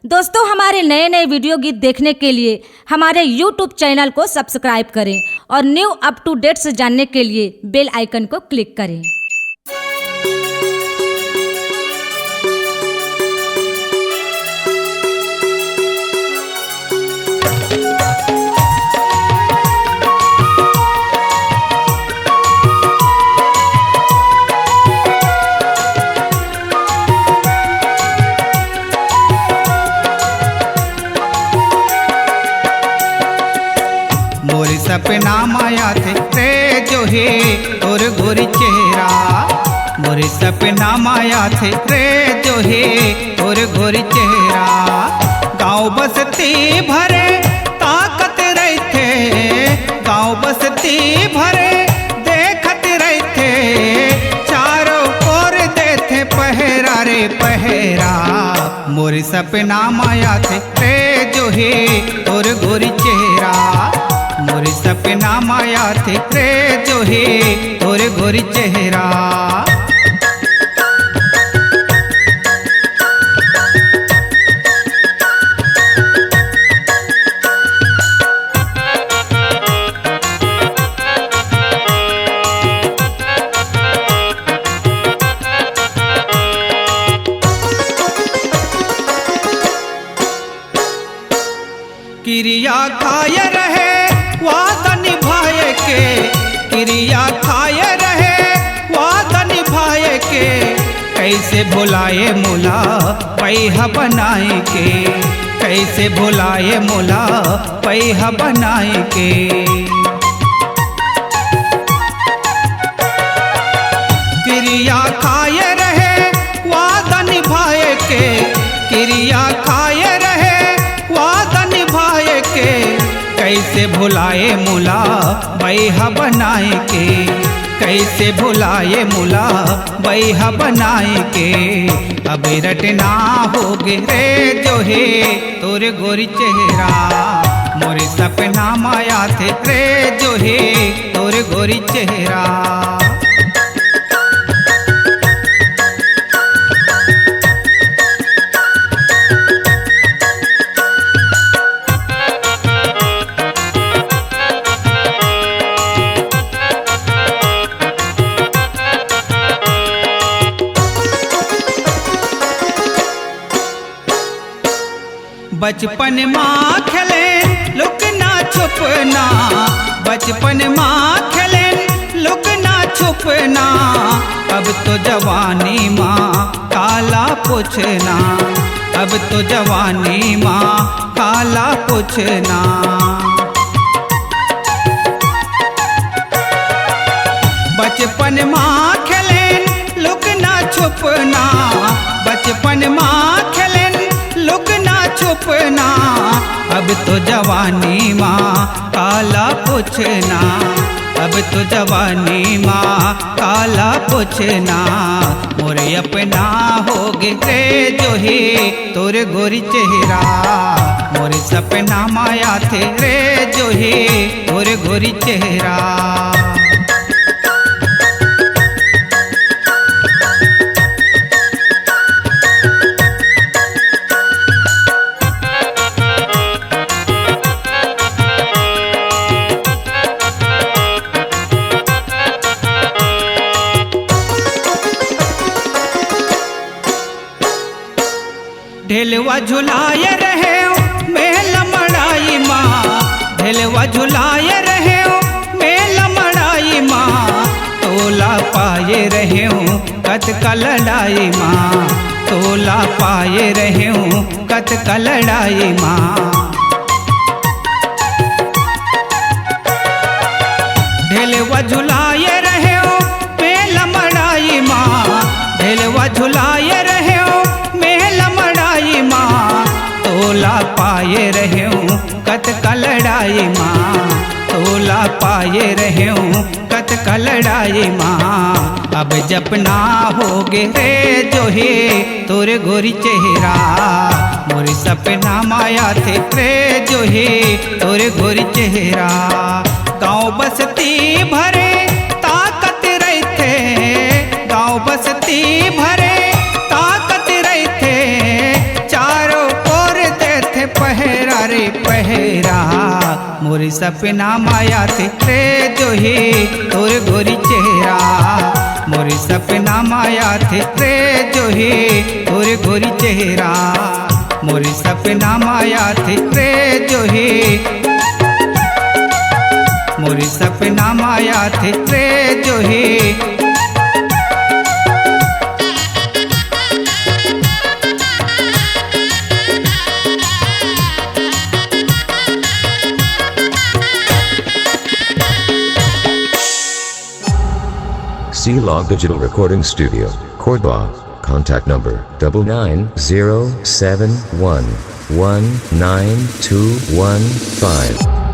दोस्तों, हमारे नए नए वीडियो गीत देखने के लिए हमारे YouTube चैनल को सब्सक्राइब करें और न्यू अप टू डेट्स जानने के लिए बेल आइकन को क्लिक करें। मोर सपना माया थे रे जो है और गोरी चेहरा। मोर सपना माया थे रे जो है और गोरी चेहरा। गाँव बसती भरे ताकत रहते, गाँव बसती भरे देखत रहते, चारों ओर देते पहरा रे पहरा। मोर सपना माया थे रे जो है और गोरी चेहरा। मोर सपना माया थे रे जो है और गोरी चेहरा। क्रिया खाय रहे वादा निभाए के, क्रिया खाए रहे वादा निभाए के, कैसे भुलाए मोला पैहा बनाए के, कैसे भुलाए मोला पैहा बनाए के। क्रिया खाए रहे वादा निभाए के, क्रिया खाए रहे वादा निभाए के, कैसे भुलाए मोला बैहा बनाए के, कैसे भुलाए मोला बैहा बनाए के। अब रटना होगे रे जो है तोरे गोरी चेहरा। मोरे सपना माया थे रे जो है तोरे गोरी चेहरा। बचपन माँ खेले लुकना छुपना, बचपन माँ खेले लुकना छुपना, अब तो जवानी माँ काला पूछना, अब तो जवानी माँ काला पूछना। बचपन माँ खेले लुकना छुपना, बचपन माँ खेले लुकना छुपना, अब तो जवानी माँ काला पूछना, अब तो जवानी माँ काला पूछना। मोरे अपना होगे रे जो है तोरे गोरी चेहरा। मोरे सपना माया थे रे जो है तोरे गोरी चेहरा। ढेलवा झुलाए रहे मेल मड़ाई माँ, ढेलवा झुलाए रहे मेल मड़ाई माँ, तोला पाए रहे कत का लड़ाई माँ, तोला पाए रहे कत का लड़ाई माँ। ढेलवा झुलाए रहे मेल मड़ाई माँ, ढेलवा झुलाए रहे तोला पाए रहे कत का लड़ाई माँ, तोला पाए रहे कत का लड़ाई माँ। अब जपना होगे रे जो है तोरे गोरी चेहरा। मोरे सपना माया थे रे जो है तोरे गोरी चेहरा। गाँव बसती भरे ताकत रहते, गाँव बसती भरे ताकत रहते, चारों ओर चेहरा मोरे सपना माया थे रे जो हे तोर गोरी चेहरा मोरे सपना माया थे रे जो हे तोर गोरी चेहरा मोरे सपना माया थे रे जो हे मोरे सपना माया थे रे जो हे C-Log Digital Recording Studio, Cordoba. Contact number 9907119215.